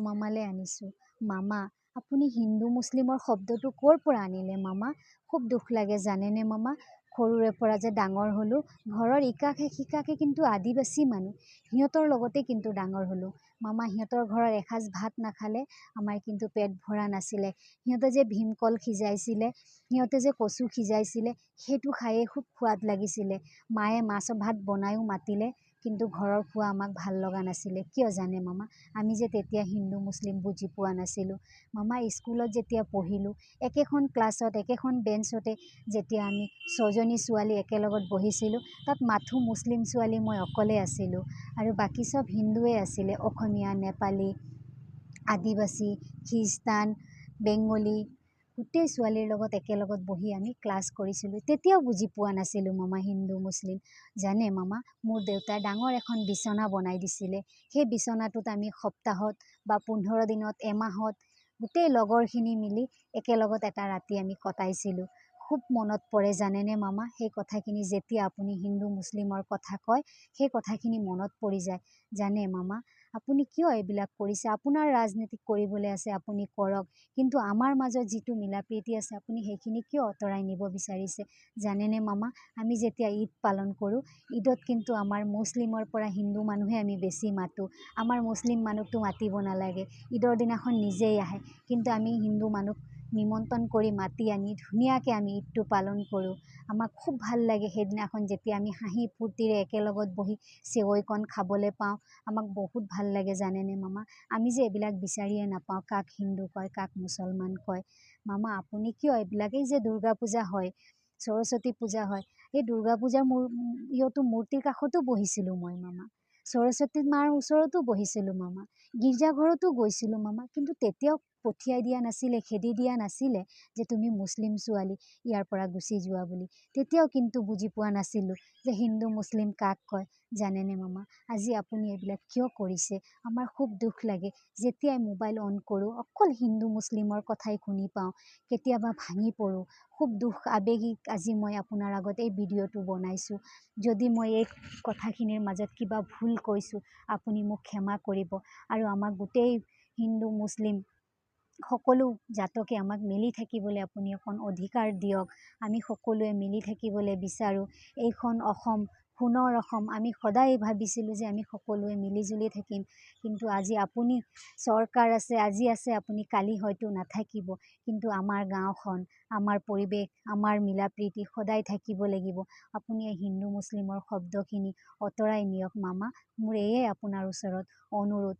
মামালে আনিছোঁ। মামা, আপুনি হিন্দু মুছলিমৰ শব্দটো ক'ৰ পৰা আনিলে মামা? খুব দুখ লাগে জানেনে মামা? সৰুৰে পৰা যে ডাঙৰ হ'লোঁ, ঘৰৰ ইকাষে সিকাষে কিন্তু আদিবাসী মানুহ, সিহঁতৰ লগতে কিন্তু ডাঙৰ হ'লোঁ। মামা, সিহঁতৰ ঘৰৰ এসাঁজ ভাত নাখালে আমাৰ কিন্তু পেট ভৰা নাছিলে। সিহঁতে যে ভীমকল সিজাইছিলে, সিহঁতে যে কচু সিজাইছিলে, সেইটো খায়েই খুব সোৱাদ লাগিছিলে। মায়ে মাছ ভাত বনায়ো মাতিলে, কিন্তু ঘৰৰ খোৱা আমাক ভাল লগা নাছিলে। কিয় জানে মামা? আমি যে তেতিয়া হিন্দু মুছলিম বুজি পোৱা নাছিলোঁ। মামা, স্কুলত যেতিয়া পঢ়িলোঁ, একেখন ক্লাছত একেখন বেঞ্চতে যেতিয়া আমি 6জনী ছোৱালী একেলগত বহিছিলোঁ, তাত মাথো মুছলিম ছোৱালী মই অকলে আছিলোঁ আৰু বাকী চব হিন্দুৱে আছিলে। অসমীয়া, নেপালী, আদিবাসী, খ্ৰীষ্টান, বেংগলী, গোটেই ছোৱালীৰ লগত একেলগত বহি আমি ক্লাছ কৰিছিলোঁ। তেতিয়াও বুজি পোৱা নাছিলোঁ মামা হিন্দু মুছলিম। জানে মামা, মোৰ দেউতাই ডাঙৰ এখন বিচনা বনাই দিছিলে। সেই বিচনাটোত আমি সপ্তাহত বা 15 দিনত, এমাহত গোটেই লগৰখিনি মিলি একেলগত এটা ৰাতি আমি কটাইছিলোঁ। খুব মনত পৰে জানেনে মামা, সেই কথাখিনি যেতিয়া আপুনি হিন্দু মুছলিমৰ কথা কয়, সেই কথাখিনি মনত পৰি যায়। জানে মামা, আপুনি কিয় এইবিলাক কৰিছে? আপোনাৰ ৰাজনীতি কৰিবলৈ আছে, আপুনি কৰক, কিন্তু আমাৰ মাজত যিটো মিলা প্ৰীতি আছে আপুনি সেইখিনি কিয় আঁতৰাই নিব বিচাৰিছে? জানেনে মামা, আমি যেতিয়া ঈদ পালন কৰোঁ, ঈদত কিন্তু আমাৰ মুছলিমৰ পৰা হিন্দু মানুহে আমি বেছি মাতোঁ। আমাৰ মুছলিম মানুহটো মাতিব নালাগে, ঈদৰ দিনাখন নিজেই আহে, কিন্তু আমি হিন্দু মানুহ নিমন্ত্ৰণ কৰি মাতি আনি ধুনীয়াকৈ আমি ঈদটো পালন কৰোঁ। আমাক খুব ভাল লাগে সেইদিনাখন যেতিয়া আমি হাঁহি ফূৰ্তিৰে একেলগত বহি চেৱৈকণ খাবলৈ পাওঁ। আমাক বহুত ভাল লাগে জানেনে মামা? আমি যে এইবিলাক বিচাৰিয়ে নাপাওঁ, কাক হিন্দু কয়, কাক মুছলমান কয়। মামা, আপুনি কিয় এইবিলাক, এই যে দুৰ্গা পূজা হয়, সৰস্বতী পূজা হয়, এই দুৰ্গা পূজাৰ মূৰ্তিৰ কাষতো বহিছিলোঁ মই মামা, সৰস্বতী মাৰ ওচৰতো বহিছিলোঁ মামা, গীৰ্জাঘৰতো গৈছিলোঁ মামা, কিন্তু তেতিয়াও পঠিয়াই দিয়া নাছিলে, খেদি দিয়া নাছিলে যে তুমি মুছলিম ছোৱালী ইয়াৰ পৰা গুচি যোৱা বুলি। তেতিয়াও কিন্তু বুজি পোৱা নাছিলোঁ যে হিন্দু মুছলিম কাক কয়। জানেনে মামা, আজি আপুনি এইবিলাক কিয় কৰিছে? আমাৰ খুব দুখ লাগে। যেতিয়াই মোবাইল অন কৰোঁ অকল হিন্দু মুছলিমৰ কথাই শুনি পাওঁ, কেতিয়াবা ভাঙি পৰোঁ। খুব দুখ আৱেগিক আজি মই আপোনাৰ আগত এই ভিডিঅ'টো বনাইছোঁ। যদি মই এই কথাখিনিৰ মাজত কিবা ভুল কৈছোঁ আপুনি মোক ক্ষমা কৰিব, আৰু আমাক গোটেই হিন্দু মুছলিম সকলো জাতকে আমাক মিলি থাকিবলৈ আপুনি অকণ অধিকাৰ দিয়ক। আমি সকলোৱে মিলি থাকিবলৈ বিচাৰোঁ। এইখন অসম, সোণৰ অসম, আমি সদায় ভাবিছিলোঁ যে আমি সকলোৱে মিলিজুলি থাকিম, কিন্তু আজি আপুনি চৰকাৰ আছে, আজি আছে আপুনি, কালি হয়তো নাথাকিব, কিন্তু আমাৰ গাঁওখন, আমাৰ পৰিৱেশ, আমাৰ মিলা প্ৰীতি সদায় থাকিব লাগিব। আপুনি এই হিন্দু মুছলিমৰ শব্দখিনি আঁতৰাই নিয়ক মামা, মোৰ এয়ে আপোনাৰ ওচৰত অনুৰোধ।